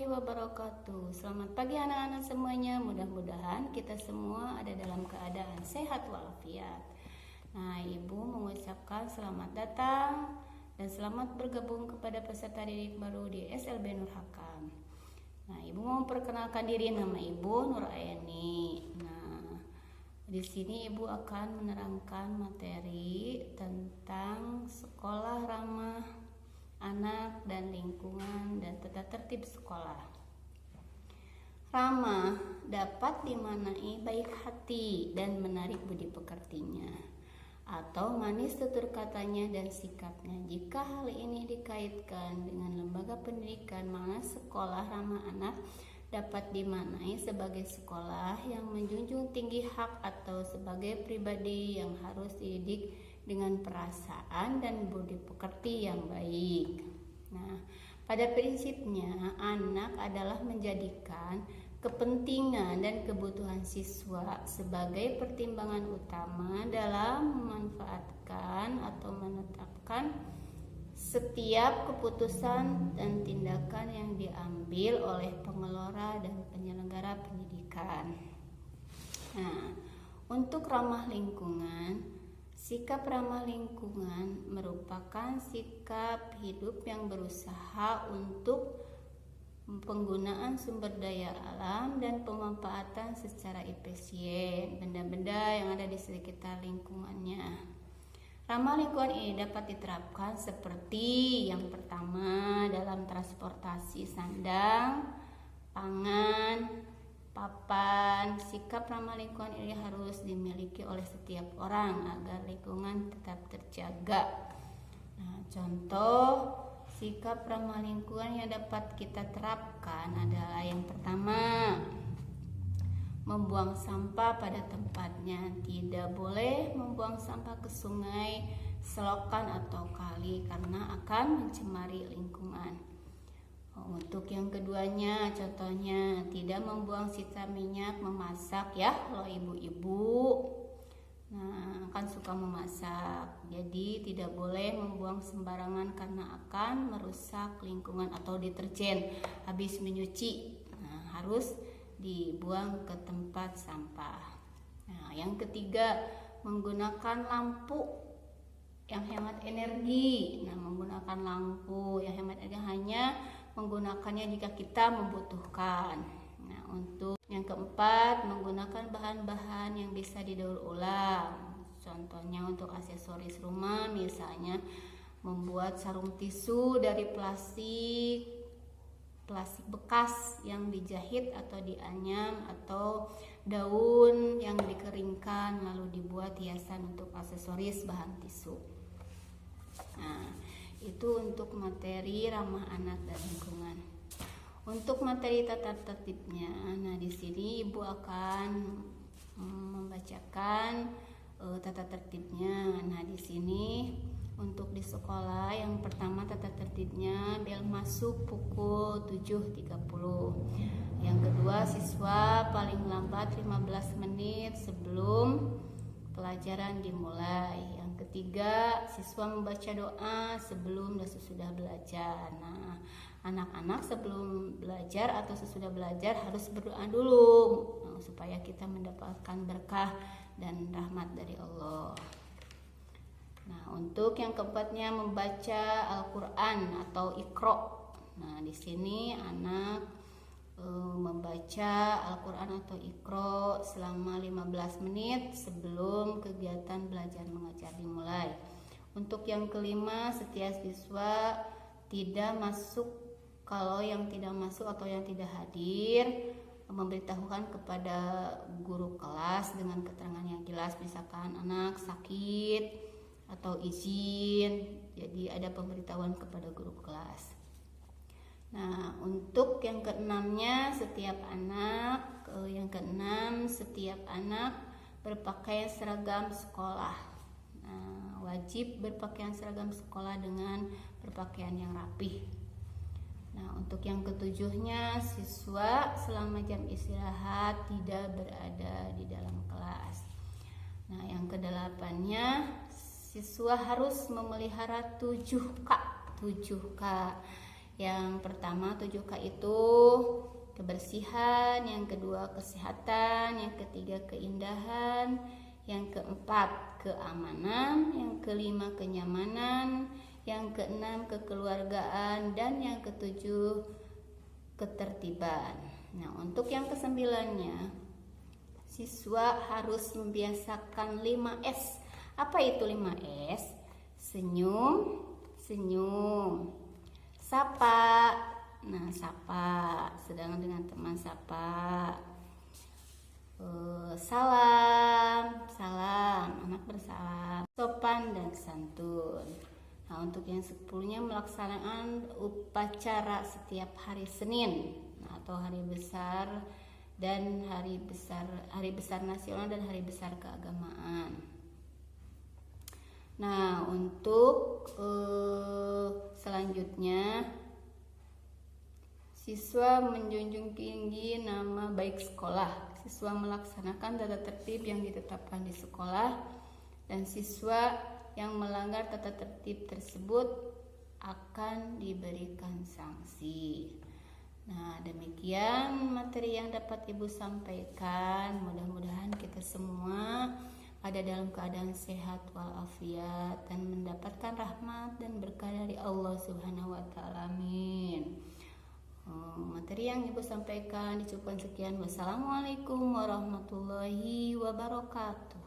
warahmatullahi wabarakatuh. Selamat pagi anak-anak semuanya. Mudah-mudahan kita semua ada dalam keadaan sehat walafiat. Nah, Ibu mengucapkan selamat datang dan selamat bergabung kepada peserta didik baru di SLB Nur Hakam. Nah, Ibu mau memperkenalkan diri, nama Ibu Nur Ayani. Nah, di sini Ibu akan menerangkan materi tentang sekolah ramah anak dan lingkungan dan tata tertib sekolah. Ramah dapat dimaknai baik hati dan menarik budi pekertinya, atau manis tutur katanya dan sikapnya. Jika hal ini dikaitkan dengan lembaga pendidikan, maka sekolah ramah anak dapat dimaknai sebagai sekolah yang menjunjung tinggi hak atau sebagai pribadi yang harus dididik dengan perasaan dan budi pekerti yang baik. Nah, pada prinsipnya anak adalah menjadikan kepentingan dan kebutuhan siswa sebagai pertimbangan utama dalam memanfaatkan atau menetapkan setiap keputusan dan tindakan yang diambil oleh pengelola dan penyelenggara pendidikan. Nah, untuk ramah lingkungan, sikap ramah lingkungan merupakan sikap hidup yang berusaha untuk penggunaan sumber daya alam dan pemanfaatan secara efisien benda-benda yang ada di sekitar lingkungannya. Ramah lingkungan ini dapat diterapkan seperti yang pertama dalam transportasi sandang, pangan, papan. Sikap ramah lingkungan ini harus dimiliki oleh setiap orang agar lingkungan tetap terjaga. Nah, contoh sikap ramah lingkungan yang dapat kita terapkan adalah yang pertama, membuang sampah pada tempatnya. Tidak boleh membuang sampah ke sungai, selokan atau kali karena akan mencemari lingkungan. Untuk yang keduanya, contohnya tidak membuang sisa minyak memasak ya, kalau ibu-ibu kan suka memasak. Jadi tidak boleh membuang sembarangan karena akan merusak lingkungan, atau deterjen habis menyuci. Harus dibuang ke tempat sampah. Nah, yang ketiga, menggunakan lampu yang hemat energi. Nah, menggunakan lampu yang hemat energi hanya menggunakannya jika kita membutuhkan. Nah, untuk yang keempat, menggunakan bahan-bahan yang bisa didaur ulang. Contohnya untuk aksesoris rumah, misalnya membuat sarung tisu dari plastik bekas yang dijahit atau dianyam, atau daun yang dikeringkan lalu dibuat hiasan untuk aksesoris bahan tisu. Nah, itu untuk materi ramah anak dan lingkungan. Untuk materi tata tertibnya, nah di sini Ibu akan membacakan tata tertibnya. Nah, di sini untuk di sekolah yang pertama tata tertibnya, bel masuk pukul 7.30. Yang kedua, siswa paling lambat 15 menit sebelum pelajaran dimulai. Yang ketiga, siswa membaca doa sebelum dan sesudah belajar. Nah, anak-anak sebelum belajar atau sesudah belajar harus berdoa dulu supaya kita mendapatkan berkah dan rahmat dari Allah. Nah, untuk yang keempatnya, membaca Al-Quran atau Iqra. Nah, di sini anak membaca Al-Quran atau Iqra selama 15 menit sebelum kegiatan belajar mengajar dimulai. Untuk yang kelima, setiap siswa tidak masuk, kalau yang tidak masuk atau yang tidak hadir, memberitahukan kepada guru kelas dengan keterangan yang jelas, misalkan anak sakit atau izin, jadi ada pemberitahuan kepada guru kelas. Nah, untuk yang keenamnya, setiap anak berpakaian seragam sekolah. Nah, wajib berpakaian seragam sekolah dengan berpakaian yang rapih. Nah, untuk yang ketujuhnya, siswa selama jam istirahat tidak berada di dalam kelas. Nah, yang kedelapannya, siswa harus memelihara 7K. Yang pertama 7K itu kebersihan, yang kedua kesehatan, yang ketiga keindahan, yang keempat keamanan, yang kelima kenyamanan, yang keenam kekeluargaan, dan yang ketujuh ketertiban. Nah, untuk yang kesembilannya, siswa harus membiasakan 5S. Apa itu 5S? Senyum, senyum. Sapa. Nah, sapa, sedang dengan teman sapa. Salam, salam, anak bersalam. Sopan dan santun. Nah, untuk yang 10-nya melaksanakan upacara setiap hari Senin, atau hari besar dan hari besar nasional dan hari besar keagamaan. Nah, untuk selanjutnya, siswa menjunjung tinggi nama baik sekolah. Siswa melaksanakan tata tertib yang ditetapkan di sekolah, dan siswa yang melanggar tata tertib tersebut akan diberikan sanksi. Nah, demikian materi yang dapat Ibu sampaikan. Mudah-mudahan kita semua ada dalam keadaan sehat walafiat dan mendapatkan rahmat dan berkah dari Allah Subhanahu wa taala. Amin. Materi yang Ibu sampaikan dicukupkan sekian. Wassalamualaikum warahmatullahi wabarakatuh.